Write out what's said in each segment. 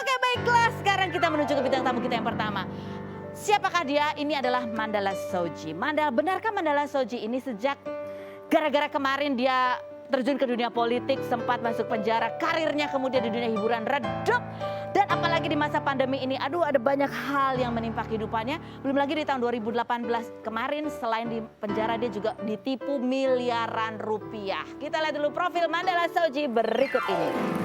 Oke, baiklah, sekarang kita menuju ke bintang tamu kita yang pertama. Siapakah dia? Ini adalah Mandala Shoji. Benarkah Mandala Shoji ini sejak gara-gara kemarin dia terjun ke dunia politik, sempat masuk penjara, karirnya kemudian di dunia hiburan redup. Dan apalagi di masa pandemi ini, aduh ada banyak hal yang menimpa kehidupannya. Belum lagi di tahun 2018 kemarin selain di penjara dia juga ditipu miliaran rupiah. Kita lihat dulu profil Mandala Shoji berikut ini.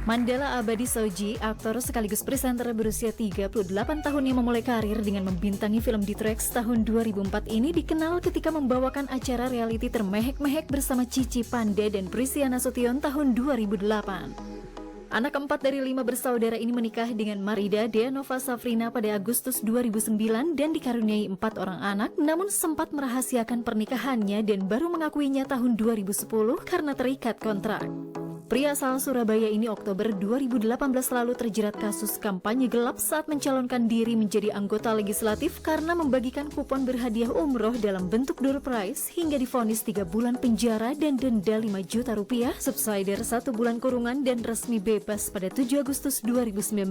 Mandala Abadi Shoji, aktor sekaligus presenter berusia 38 tahun yang memulai karir dengan membintangi film di Trax tahun 2004 ini dikenal ketika membawakan acara reality Termehek-mehek bersama Cici Pande dan Prisiana Sution tahun 2008. Anak keempat dari 5 bersaudara ini menikah dengan Marida Deanova Safrina pada Agustus 2009 dan dikaruniai 4 orang anak, namun sempat merahasiakan pernikahannya dan baru mengakuinya tahun 2010 karena terikat kontrak. Pria asal Surabaya ini Oktober 2018 lalu terjerat kasus kampanye gelap saat mencalonkan diri menjadi anggota legislatif karena membagikan kupon berhadiah umroh dalam bentuk door prize hingga divonis 3 bulan penjara dan denda 5 juta rupiah, subsidiar 1 bulan kurungan dan resmi bebas pada 7 Agustus 2019.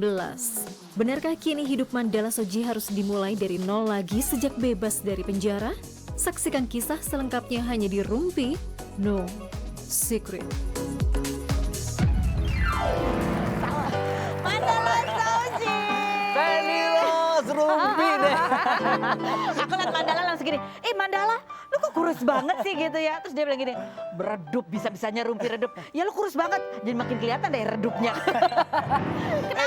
Benarkah kini hidup Mandala Shoji harus dimulai dari nol lagi sejak bebas dari penjara? Saksikan kisah selengkapnya hanya di Rumpi No Secret. Mandala Shoji. Feni Rose Rumpi deh. Aku lihat Mandala langsung gini, Mandala lu kok kurus banget sih gitu ya. Terus dia bilang gini, beredup bisa-bisanya Rumpi redup. Ya lu kurus banget, jadi makin kelihatan deh redupnya.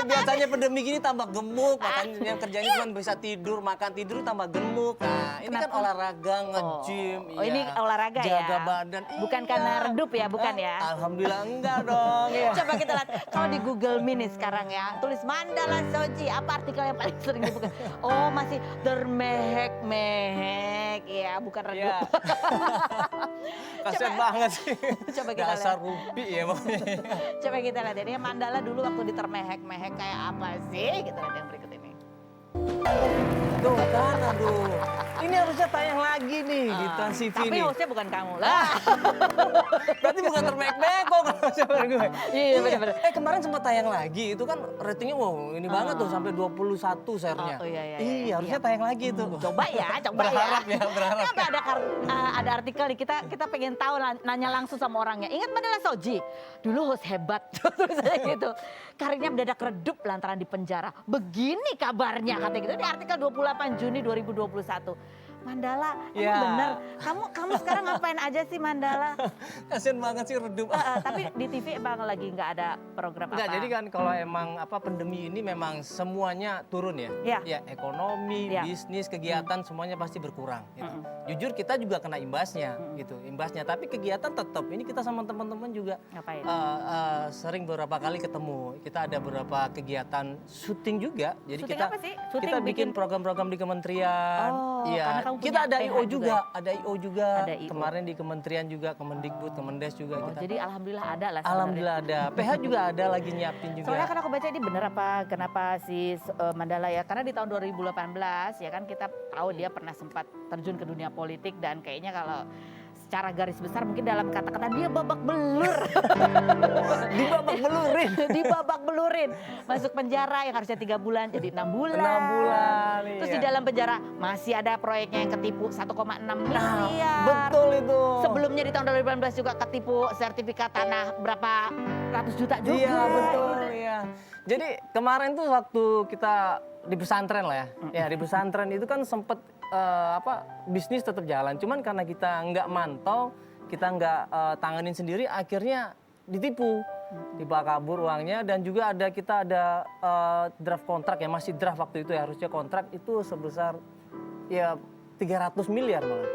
Biasanya pandemi gini tambah gemuk, makanya yang kerjanya cuma bisa tidur, makan tidur tambah gemuk. Nah, ini kan olahraga, nge-gym, ini olahraga ya. Jaga badan. Bukan karena redup ya, bukan ya. Alhamdulillah enggak dong. Ya. Coba kita lihat kalau di Google Me nih sekarang ya, tulis Mandala Shoji, apa artikel yang paling sering dibuka? Oh, masih termehek-mehek ya, bukan redup. Ya. Kasian banget sih. Coba kita Dasar lihat. Rumpi ya pokoknya. Coba kita lihat ini Mandala dulu waktu ditermehek-mehek kayak apa sih? Kita lihat yang berikut ini. Tuh kan, aduh. Ini harusnya tayang lagi nih di Trans TV Tapi nih. hostnya bukan kamu lah. Berarti bukan termehek-mehek kok kalau sama gue. Iya, bener-bener. Kemarin sempat tayang lagi, itu kan ratingnya wow ini banget tuh sampai 21 share-nya. Oh, iya. Harusnya tayang lagi itu. Coba ya. Berharap ya, berharap. Kenapa ada artikel nih, kita pengen tahu nanya langsung sama orangnya. Ingat Mandala Shoji? Dulu host hebat, tulisannya gitu. Karirnya mendadak redup lantaran di penjara. Begini kabarnya katanya gitu. Di artikel 28 Juni 2021. Mandala, emang bener. Kamu sekarang ngapain aja sih Mandala? Kasian banget sih redup. Tapi di TV emang lagi nggak ada program apa? Enggak, jadi kan kalau emang pandemi ini memang semuanya turun ya. Iya. Ya, ekonomi, Iya. bisnis, kegiatan semuanya pasti berkurang gitu. Jujur kita juga kena imbasnya gitu. Imbasnya, tapi kegiatan tetap. Ini kita sama teman-teman juga Ngapain? sering beberapa kali ketemu. Kita ada beberapa kegiatan syuting juga. Jadi Syuting kita apa sih? Syuting kita bikin bikin- program-program di kementerian. Oh, Iya. karena kamu Kita punya ada PH IO juga juga, ada IO juga. Ada IO. Kemarin di kementerian juga, Kemendikbud, Kemendes juga Oh, kita. jadi alhamdulillah ada lah sebenarnya. Alhamdulillah ada. PH juga ada lagi nyiapin juga. Soalnya kan aku baca ini bener apa kenapa si Mandala ya, karena di tahun 2018 ya kan kita tahu dia pernah sempat terjun ke dunia politik dan kayaknya kalau secara garis besar mungkin dalam kata-kata dia babak belur. Dibabak belurin. Dibabak belurin. Masuk penjara yang harusnya 3 bulan jadi 6 bulan. 6 bulan, Terus iya. di dalam penjara masih ada proyeknya yang ketipu 1,6 miliar. Betul itu. Sebelumnya di tahun 2018 juga ketipu sertifikat tanah berapa ratus juta juga. Iya betul ya. Jadi kemarin tuh waktu kita di pesantren lah ya. Ya di pesantren itu kan sempet bisnis tetap jalan. Cuman karena kita nggak mantau, kita nggak tanganin sendiri, akhirnya ditipu. Tiba kabur uangnya dan juga kita ada draft kontrak ya, masih draft waktu itu ya, harusnya kontrak itu sebesar ya 300 miliar malah.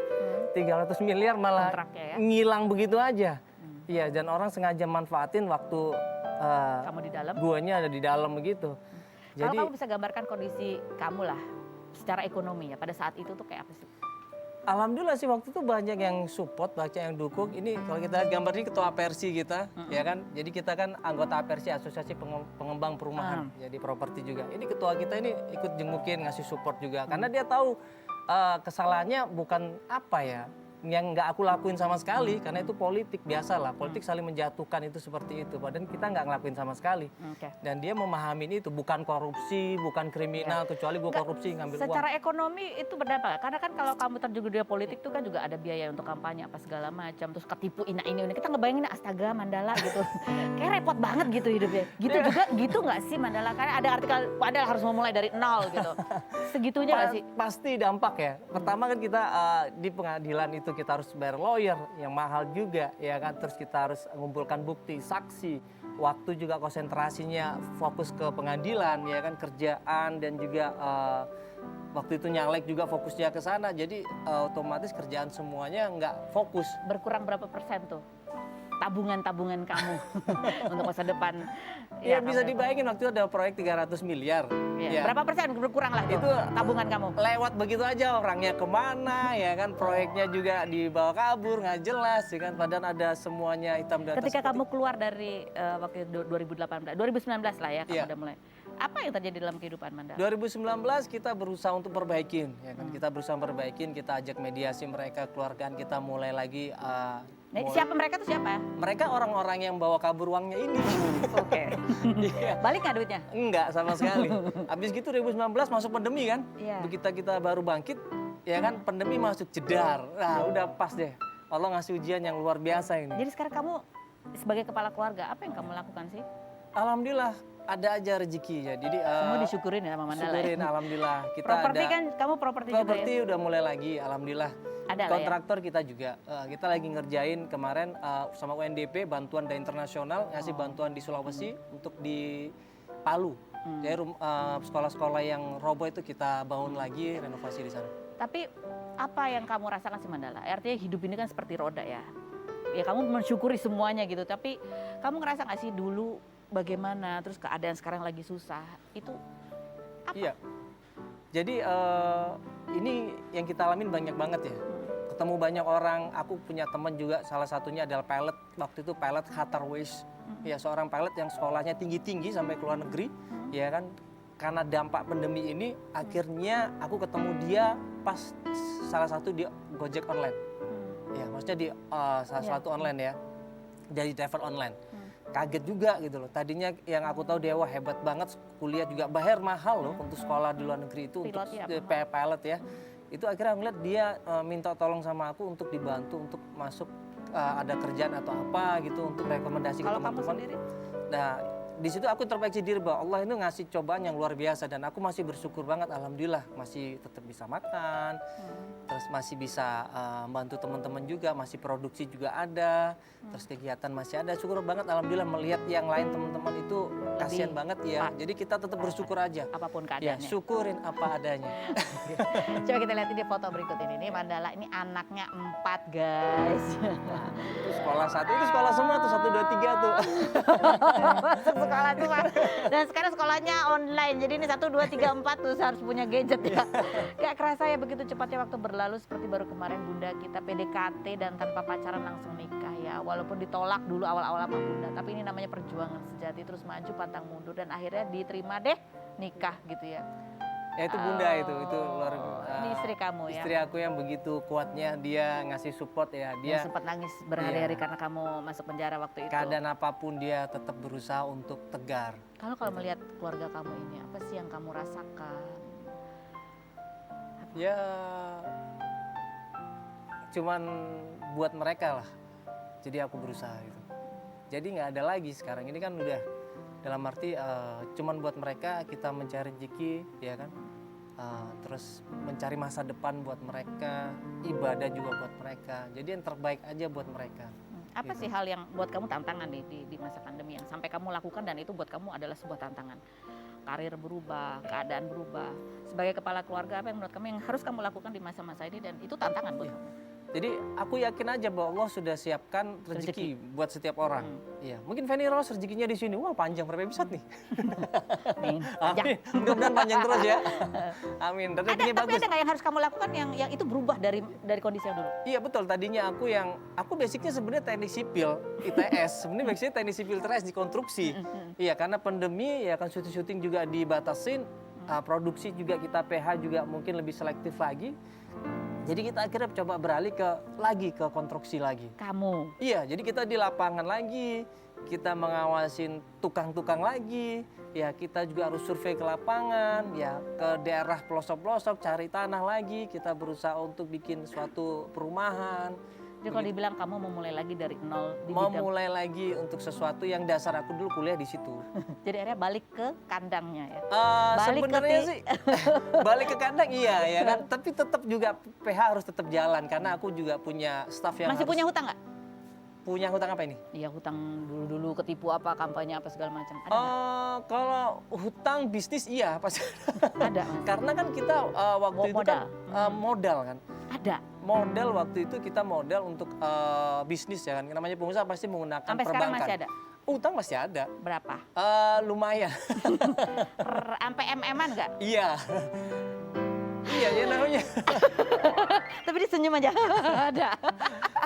300 miliar malah Kontraknya ya? ngilang begitu aja. Iya, dan orang sengaja manfaatin waktu Kamu di dalam. guanya ada di dalam begitu. Kalau Jadi kamu bisa gambarkan kondisi kamu lah secara ekonomi ya pada saat itu tuh kayak apa sih? alhamdulillah sih waktu itu banyak yang support, banyak yang dukung. Ini kalau kita lihat gambar ini ketua Persi kita, ya kan. Jadi kita kan anggota Persi, Asosiasi Pengembang Perumahan, jadi properti juga. Ini ketua kita ini ikut jengukin, ngasih support juga. Karena dia tahu kesalahannya bukan apa ya, yang nggak aku lakuin sama sekali karena itu politik biasa lah, politik saling menjatuhkan itu seperti itu, padahal kita nggak ngelakuin sama sekali. Oke. Dan dia memahami itu bukan korupsi, bukan kriminal, kecuali gue Nggak, korupsi ngambil uang. Secara ekonomi itu berdampak, karena kan kalau kamu terjun ke dunia politik itu kan juga ada biaya untuk kampanye apa segala macam, terus ketipu ini kita ngebayangin astaga Mandala gitu, kayak repot banget gitu hidupnya. Gitu juga gitu nggak sih Mandala? Karena ada artikel Mandala harus memulai dari nol gitu, segitunya nggak sih? Pasti dampak ya. Pertama kan kita di pengadilan itu kita harus bayar lawyer yang mahal juga, ya kan. Terus kita harus mengumpulkan bukti, saksi, waktu juga konsentrasinya fokus ke pengadilan, ya kan, kerjaan dan juga waktu itu nyalek juga fokusnya ke sana. Jadi otomatis kerjaan semuanya nggak fokus. Berkurang berapa persen tuh tabungan kamu untuk masa depan? Ya bisa dibayangin waktu itu ada proyek 300 miliar. Ya. Berapa persen berkurang lah itu tabungan kamu? Lewat begitu aja, orangnya kemana, ya kan, proyeknya juga dibawa kabur, nggak jelas, ya kan, padahal ada semuanya hitam di atas. Ketika kamu keluar dari waktu 2019 lah ya, kamu Iya. udah mulai. Apa yang terjadi dalam kehidupan Mandala? 2019 kita berusaha untuk perbaikin, ya kan, kita berusaha perbaikin, kita ajak mediasi mereka, keluargaan kita mulai lagi. Siapa mereka tuh siapa? Mereka orang-orang yang bawa kabur uangnya ini. Oke. Iya. Balik nggak duitnya? Enggak sama sekali. Habis gitu 2019 masuk pandemi kan. Iya. Begitu kita baru bangkit, ya kan, pandemi masuk jedar. Nah, udah pas deh. Allah ngasih ujian yang luar biasa ini. Jadi sekarang kamu sebagai kepala keluarga, apa yang kamu lakukan sih? Alhamdulillah ada aja rezeki ya. Jadi Semua disyukurin ya sama Mandala. syukurin, alhamdulillah. Kita Properti ada kan, kamu properti juga properti ya? udah mulai lagi, alhamdulillah. Ada lah ya? Kontraktor kita juga. Kita lagi ngerjain kemarin sama UNDP bantuan dari internasional, ngasih bantuan di Sulawesi untuk di Palu. Jadi sekolah-sekolah yang roboh itu kita bangun lagi, renovasi di sana. Tapi apa yang kamu rasakan sih Mandala? Artinya hidup ini kan seperti roda ya. Ya kamu mensyukuri semuanya gitu, tapi kamu ngerasa nggak sih dulu bagaimana, terus keadaan sekarang lagi susah, itu apa? Iya. Jadi ini yang kita alamin banyak banget ya. Ketemu banyak orang, aku punya teman juga, salah satunya adalah pilot. Waktu itu pilot Qatar Airways. Ya, seorang pilot yang sekolahnya tinggi-tinggi sampai ke luar negeri, ya kan. Karena dampak pandemi ini, akhirnya aku ketemu dia pas salah satu di Gojek online. Ya, maksudnya di salah satu online ya. Jadi driver online. Kaget juga gitu loh. Tadinya yang aku tahu dia wah hebat banget, kuliah juga bayar mahal loh untuk sekolah di luar negeri itu untuk pilot ya. Itu akhirnya ngeliat dia minta tolong sama aku untuk dibantu untuk masuk ada kerjaan atau apa gitu untuk rekomendasi ke teman-teman. Kalau kamu sendiri? Nah, di situ aku introspeksi diri bahwa Allah itu ngasih cobaan yang luar biasa dan aku masih bersyukur banget, alhamdulillah masih tetap bisa makan, terus masih bisa bantu teman-teman juga, masih produksi juga ada, terus kegiatan masih ada. Syukur banget, alhamdulillah melihat yang lain teman-teman itu kasihan banget ya. Jadi kita tetap bersyukur aja. Apapun Ya, keadaannya. syukurin apa adanya. Coba kita lihat ini foto berikut ini. Ini Mandala, ini anaknya 4 guys. Itu sekolah satu, itu sekolah semua tuh 1, 2, 3 tuh. Masuk sekolah tuh Pak. Dan sekarang sekolahnya online. Jadi ini 1, 2, 3, 4 tuh harus punya gadget ya. Gak kerasa ya begitu cepatnya waktu berlalu, seperti baru kemarin Bunda kita PDKT dan tanpa pacaran langsung nikah ya. Walaupun ditolak dulu awal-awal sama Bunda, tapi ini namanya perjuangan sejati, terus maju pantang mundur dan akhirnya diterima deh nikah gitu ya. Ya itu Bunda itu luar Ini istri kamu ya. Istri aku yang begitu kuatnya, dia ngasih support ya. Yang Dia sempat nangis berhari-hari karena kamu masuk penjara waktu itu. keadaan apapun dia tetap berusaha untuk tegar. Kalau melihat keluarga kamu ini, apa sih yang kamu rasakan? Ya cuman buat mereka lah. Jadi aku berusaha gitu. Jadi nggak ada lagi sekarang ini kan udah dalam arti cuman buat mereka kita mencari rezeki ya kan. Terus mencari masa depan buat mereka, ibadah juga buat mereka. Jadi yang terbaik aja buat mereka. Apa sih hal yang buat kamu tantangan di masa pandemi yang sampai kamu lakukan dan itu buat kamu adalah sebuah tantangan? Karir berubah, keadaan berubah. Sebagai kepala keluarga, apa yang menurut kamu yang harus kamu lakukan di masa-masa ini dan itu tantangan buat kamu? Jadi aku yakin aja bahwa Allah sudah siapkan rezeki buat setiap orang. Iya, mungkin Feni Rose rezekinya di sini, wah panjang berapa episode nih? Amin. Amin. Mudah-mudahan panjang terus ya. Amin. Dan rezekinya Tapi bagus. ada nggak yang harus kamu lakukan yang itu berubah dari kondisi yang dulu? Iya betul. Tadinya aku basicnya sebenarnya teknik sipil ITS. Sebenarnya basicnya teknik sipil ITS di konstruksi. Iya karena pandemi ya kan syuting juga dibatasin. Produksi juga kita PH juga mungkin lebih selektif lagi. Jadi kita akhirnya coba beralih ke konstruksi lagi. Kamu. Iya, jadi kita di lapangan lagi, kita mengawasin tukang-tukang lagi, ya kita juga harus survei ke lapangan, ya ke daerah pelosok-pelosok cari tanah lagi, kita berusaha untuk bikin suatu perumahan. Jadi kalau dibilang kamu mau mulai lagi dari nol di Mau bidang. mulai lagi untuk sesuatu yang dasar aku dulu kuliah di situ. Jadi akhirnya balik ke kandangnya ya. Balik ke Sebenarnya sih balik ke kandang iya ya kan, tapi tetap juga PH harus tetap jalan karena aku juga punya staff yang Masih harus punya hutang nggak? punya hutang apa ini? Iya hutang dulu ketipu apa kampanye apa segala macam. Ada nggak? Kalau hutang bisnis iya pasti Ada. Mas. karena kan kita waktu itu kan modal kan. Ada. Modal waktu itu kita modal untuk bisnis ya kan. Namanya pengusaha pasti menggunakan Sampai sekarang perbankan. masih ada. Utang masih ada. Berapa? Lumayan. Sampai MM-an nggak? Iya. Iya ya namanya. Tapi dia senyum aja. Ada.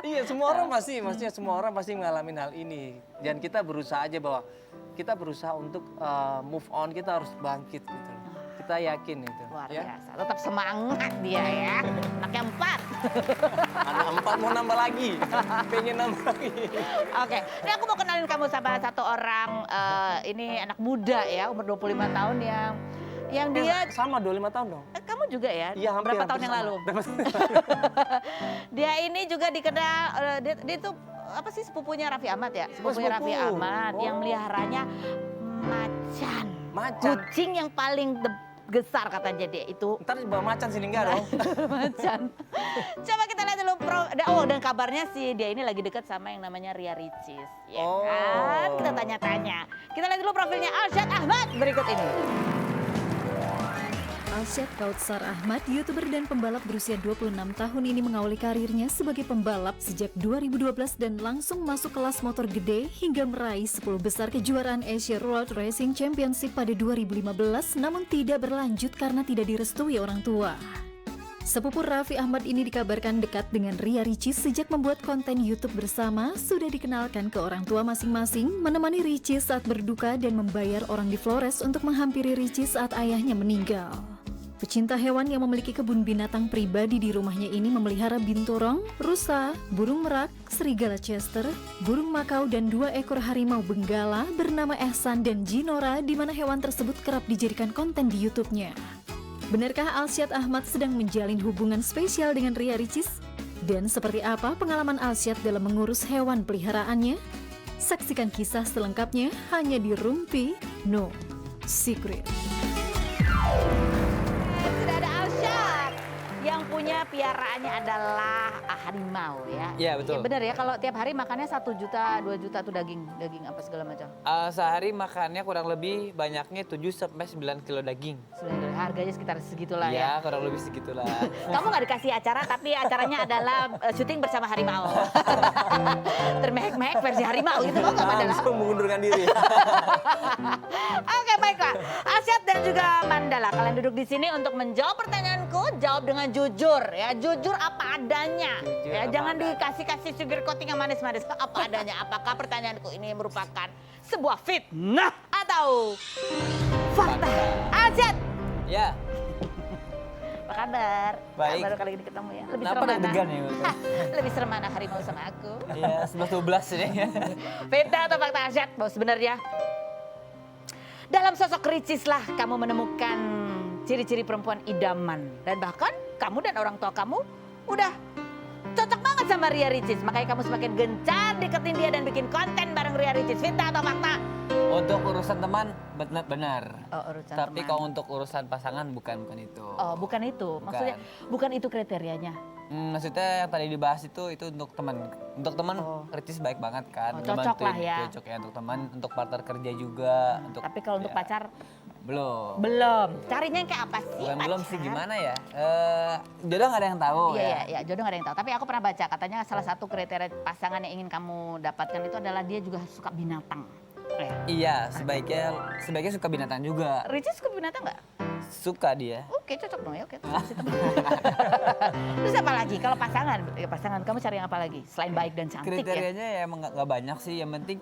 Iya semua orang pasti, maksudnya semua orang pasti mengalami hal ini. Dan kita berusaha aja bahwa kita berusaha untuk move on, kita harus bangkit gitu. Kita yakin itu. Luar Ya. biasa. Tetap semangat dia ya. Anaknya 4. Anak 4 mau nambah lagi, pengen nambah lagi. Oke, ini aku mau kenalin kamu sama satu orang, ini anak muda ya, umur 25 tahun yang dia, Sama 25 tahun dong. kamu juga ya? Iya hampir. Berapa tahun yang sama. lalu? Dia ini juga dikenal, dia tuh apa sih sepupunya Raffi Ahmad ya? Sepupunya sepupu. Raffi Ahmad yang Oh. meliharanya macan. Macan. Kucing yang paling besar katanya dia itu. Ntar bawa macan sini enggak dong? Macan. Coba kita lihat dulu dan kabarnya sih dia ini lagi dekat sama yang namanya Ria Ricis, ya Oh. kan? Kita tanya-tanya. Kita lihat dulu profilnya Alsyad Ahmad berikut ini. Alsyad Kautsar Ahmad, YouTuber dan pembalap berusia 26 tahun ini mengawali karirnya sebagai pembalap sejak 2012 dan langsung masuk kelas motor gede hingga meraih 10 besar kejuaraan Asia Road Racing Championship pada 2015 namun tidak berlanjut karena tidak direstui orang tua. Sepupu Raffi Ahmad ini dikabarkan dekat dengan Ria Ricis sejak membuat konten YouTube bersama, sudah dikenalkan ke orang tua masing-masing, menemani Ricis saat berduka dan membayar orang di Flores untuk menghampiri Ricis saat ayahnya meninggal. Pecinta hewan yang memiliki kebun binatang pribadi di rumahnya ini memelihara binturong, rusa, burung merak, serigala Chester, burung makau dan 2 ekor harimau benggala bernama Ehsan dan Jinora di mana hewan tersebut kerap dijadikan konten di YouTube-nya. Benarkah Alsyad Ahmad sedang menjalin hubungan spesial dengan Ria Ricis? Dan seperti apa pengalaman Alsyad dalam mengurus hewan peliharaannya? Saksikan kisah selengkapnya hanya di Rumpi No Secret. Sudah ada Alsyad yang punya piaraannya adalah harimau ya. Iya, betul. Ya, benar ya kalau tiap hari makannya 1 juta, 2 juta tuh daging apa segala macam. Sehari makannya kurang lebih banyaknya 7 sampai 9 kilo daging. Sebenarnya harganya sekitar segitulah ya. Iya, kurang lebih segitulah. Kamu nggak dikasih acara tapi acaranya adalah syuting bersama harimau. Termehek-mehek versi harimau gitu kok nggak Mandala? Langsung mengundurkan diri. Oke baiklah, Alsyad dan juga Mandala kalian duduk di sini untuk menjawab pertanyaanku, jawab dengan jujur ya, jujur apa adanya. Jujur Ya apa jangan adanya. dikasih sugar coating yang manis-manis, apa adanya. Apakah pertanyaanku ini merupakan sebuah fitnah atau fakta? Alsyad, Ya, apa kabar? Baik. Baru kali ini ketemu ya. Lebih kenapa serem mana? deg-degan ya? Lebih serem mana harimau sama aku? Iya, 11-12 ini. Fitnah atau fakta Alsyad? Bahwa sebenarnya dalam sosok Ricis lah kamu menemukan ciri-ciri perempuan idaman. Dan bahkan kamu dan orang tua kamu udah cocok banget sama Ria Ricis. Makanya kamu semakin gencar deketin dia dan bikin konten bareng Ria Ricis. Fitnah atau fakta? Untuk urusan teman, benar. Oh, urusan Tapi teman. kalau untuk urusan pasangan bukan itu. Oh, bukan itu. Maksudnya bukan itu kriterianya. Maksudnya yang tadi dibahas itu untuk teman. Untuk teman, Oh. Ricis baik banget kan. Oh, cocok lah ya. Cocok ya untuk teman, untuk partner kerja juga. Untuk, Tapi kalau untuk ya, pacar belum. belum. Carinya yang kayak apa sih? Bukan belum sih, pacar? gimana ya? Jodoh nggak ada yang tahu Iya, ya. iya, jodoh gak ada yang tahu. Tapi aku pernah baca, katanya salah satu kriteria pasangan yang ingin kamu dapatkan itu adalah dia juga suka binatang. Iya, sebaiknya suka binatang juga. Ricis suka binatang nggak? Suka dia. Oke, cocok dong ya. Oke, kasih teman. Terus apa lagi? Kalau pasangan, ya pasangan kamu cari yang apa lagi? Selain baik dan cantik ya? Kriterianya ya emang nggak banyak sih, yang penting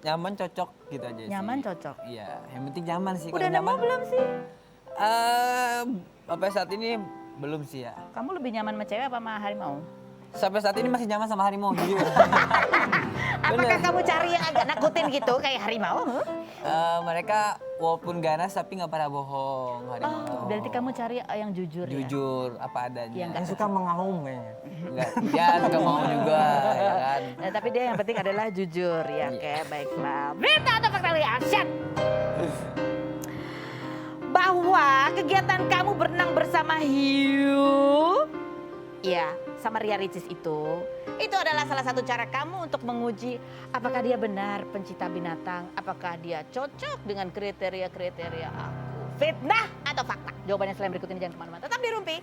nyaman cocok gitu aja sih. Nyaman cocok. Iya, yang penting nyaman sih. Udah Kalau nemu nyaman, belum sih? sampai saat ini Belum sih ya. Kamu lebih nyaman sama cewek apa sama harimau? Sampai saat ini masih nyaman sama harimau jujur. Apakah kamu cari yang agak nakutin gitu kayak harimau? Mereka walaupun ganas tapi nggak pernah bohong harimau. Oh, berarti kamu cari yang jujur, ya? Jujur apa adanya. Yang Yang suka mengaum kayaknya. Enggak, ya suka mau juga ya kan. Nah, tapi dia yang penting adalah jujur ya. Oke, baiklah. Berita atau fakta action. Bahwa kegiatan kamu berenang bersama hiu, ya, sama Ria Ricis itu adalah salah satu cara kamu untuk menguji apakah dia benar pencinta binatang, apakah dia cocok dengan kriteria-kriteria aku. Fitnah atau fakta? Jawabannya selain berikut ini, jangan kemana-mana. Tetap di Rumpi.